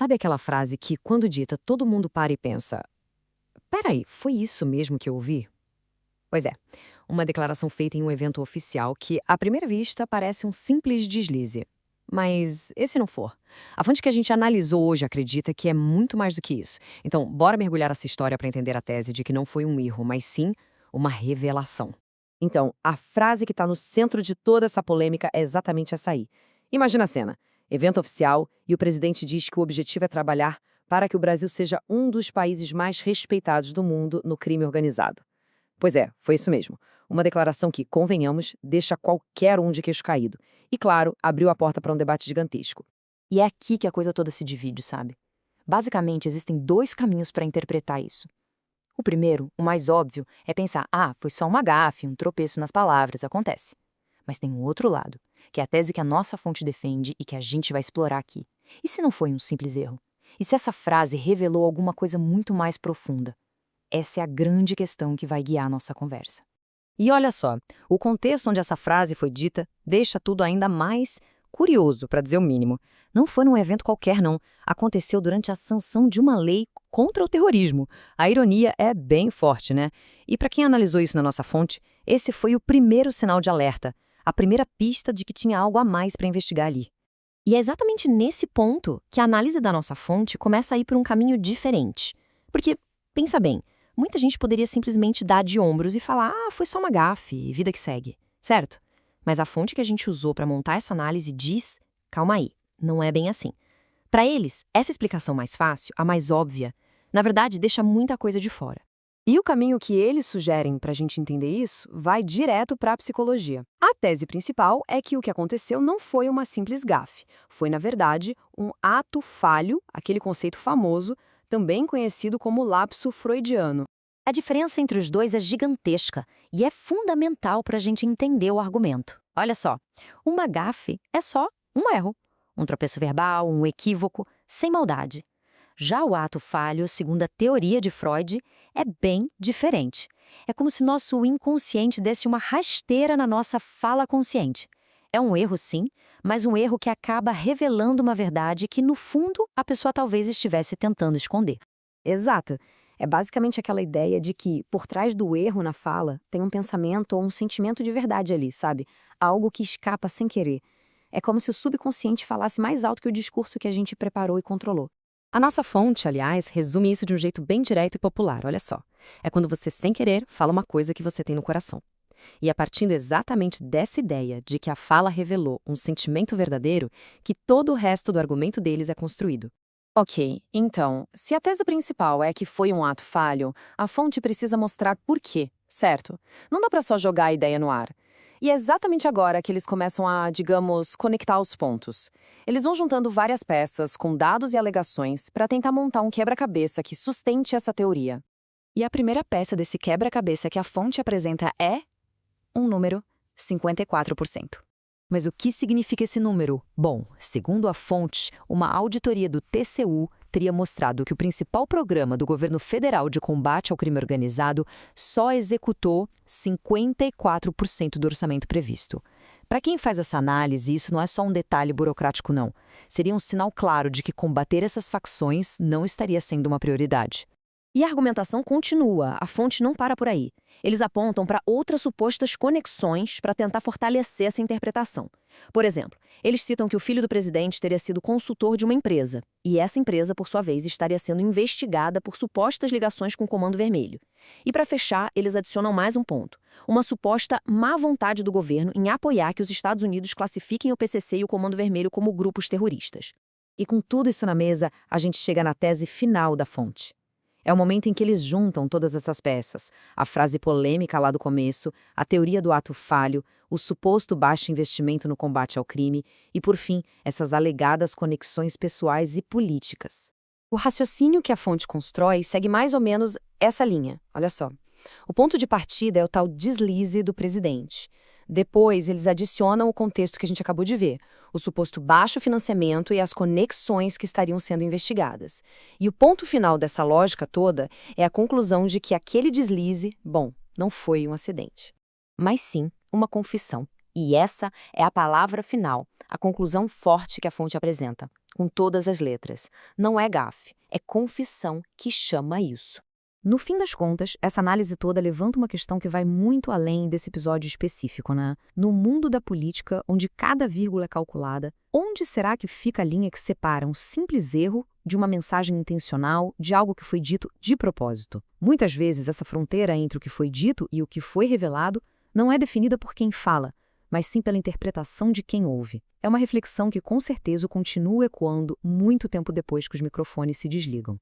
Sabe aquela frase que, quando dita, todo mundo para e pensa: peraí, foi isso mesmo que eu ouvi? Pois é, uma declaração feita em um evento oficial que, à primeira vista, parece um simples deslize. Mas e se não for? A fonte que a gente analisou hoje acredita que é muito mais do que isso. Então, bora mergulhar essa história para entender a tese de que não foi um erro, mas sim uma revelação. Então, a frase que está no centro de toda essa polêmica é exatamente essa aí. Imagina a cena: evento oficial e o presidente diz que o objetivo é trabalhar para que o Brasil seja um dos países mais respeitados do mundo no crime organizado. Pois é, foi isso mesmo. Uma declaração que, convenhamos, deixa qualquer um de queixo caído. E, claro, abriu a porta para um debate gigantesco. E é aqui que a coisa toda se divide, sabe? Basicamente, existem dois caminhos para interpretar isso. O primeiro, o mais óbvio, é pensar: foi só uma gafe, um tropeço nas palavras, acontece. Mas tem um outro lado, que é a tese que a nossa fonte defende e que a gente vai explorar aqui. E se não foi um simples erro? E se essa frase revelou alguma coisa muito mais profunda? Essa é a grande questão que vai guiar a nossa conversa. E olha só, o contexto onde essa frase foi dita deixa tudo ainda mais curioso, para dizer o mínimo. Não foi num evento qualquer, não. Aconteceu durante a sanção de uma lei contra o terrorismo. A ironia é bem forte, né? E para quem analisou isso na nossa fonte, esse foi o primeiro sinal de alerta, a primeira pista de que tinha algo a mais para investigar ali. E é exatamente nesse ponto que a análise da nossa fonte começa a ir por um caminho diferente. Porque, pensa bem, muita gente poderia simplesmente dar de ombros e falar: foi só uma gafe, vida que segue, certo? Mas a fonte que a gente usou para montar essa análise diz: calma aí, não é bem assim. Para eles, essa explicação mais fácil, a mais óbvia, na verdade deixa muita coisa de fora. E o caminho que eles sugerem para a gente entender isso vai direto para a psicologia. A tese principal é que o que aconteceu não foi uma simples gafe. Foi, na verdade, um ato falho, aquele conceito famoso, também conhecido como lapso freudiano. A diferença entre os dois é gigantesca e é fundamental para a gente entender o argumento. Olha só, uma gafe é só um erro, um tropeço verbal, um equívoco, sem maldade. Já o ato falho, segundo a teoria de Freud, é bem diferente. É como se nosso inconsciente desse uma rasteira na nossa fala consciente. É um erro, sim, mas um erro que acaba revelando uma verdade que, no fundo, a pessoa talvez estivesse tentando esconder. Exato. É basicamente aquela ideia de que, por trás do erro na fala, tem um pensamento ou um sentimento de verdade ali, sabe? Algo que escapa sem querer. É como se o subconsciente falasse mais alto que o discurso que a gente preparou e controlou. A nossa fonte, aliás, resume isso de um jeito bem direto e popular, olha só. É quando você, sem querer, fala uma coisa que você tem no coração. E é partindo exatamente dessa ideia de que a fala revelou um sentimento verdadeiro que todo o resto do argumento deles é construído. Ok, então, se a tese principal é que foi um ato falho, a fonte precisa mostrar por quê, certo? Não dá para só jogar a ideia no ar. E é exatamente agora que eles começam a, digamos, conectar os pontos. Eles vão juntando várias peças, com dados e alegações, para tentar montar um quebra-cabeça que sustente essa teoria. E a primeira peça desse quebra-cabeça que a fonte apresenta é um número: 54%. Mas o que significa esse número? Bom, segundo a fonte, uma auditoria do TCU teria mostrado que o principal programa do governo federal de combate ao crime organizado só executou 54% do orçamento previsto. Para quem faz essa análise, isso não é só um detalhe burocrático, não. Seria um sinal claro de que combater essas facções não estaria sendo uma prioridade. E a argumentação continua, a fonte não para por aí. Eles apontam para outras supostas conexões para tentar fortalecer essa interpretação. Por exemplo, eles citam que o filho do presidente teria sido consultor de uma empresa, e essa empresa, por sua vez, estaria sendo investigada por supostas ligações com o Comando Vermelho. E para fechar, eles adicionam mais um ponto: uma suposta má vontade do governo em apoiar que os Estados Unidos classifiquem o PCC e o Comando Vermelho como grupos terroristas. E com tudo isso na mesa, a gente chega na tese final da fonte. É o momento em que eles juntam todas essas peças, a frase polêmica lá do começo, a teoria do ato falho, o suposto baixo investimento no combate ao crime e, por fim, essas alegadas conexões pessoais e políticas. O raciocínio que a fonte constrói segue mais ou menos essa linha, olha só. O ponto de partida é o tal deslize do presidente. Depois, eles adicionam o contexto que a gente acabou de ver, o suposto baixo financiamento e as conexões que estariam sendo investigadas. E o ponto final dessa lógica toda é a conclusão de que aquele deslize, bom, não foi um acidente, mas sim uma confissão. E essa é a palavra final, a conclusão forte que a fonte apresenta. com todas as letras. Não é gafe, é confissão que chama isso. No fim das contas, essa análise toda levanta uma questão que vai muito além desse episódio específico, né? No mundo da política, onde cada vírgula é calculada, onde será que fica a linha que separa um simples erro de uma mensagem intencional, de algo que foi dito de propósito? Muitas vezes, essa fronteira entre o que foi dito e o que foi revelado não é definida por quem fala, mas sim pela interpretação de quem ouve. É uma reflexão que, com certeza, continua ecoando muito tempo depois que os microfones se desligam.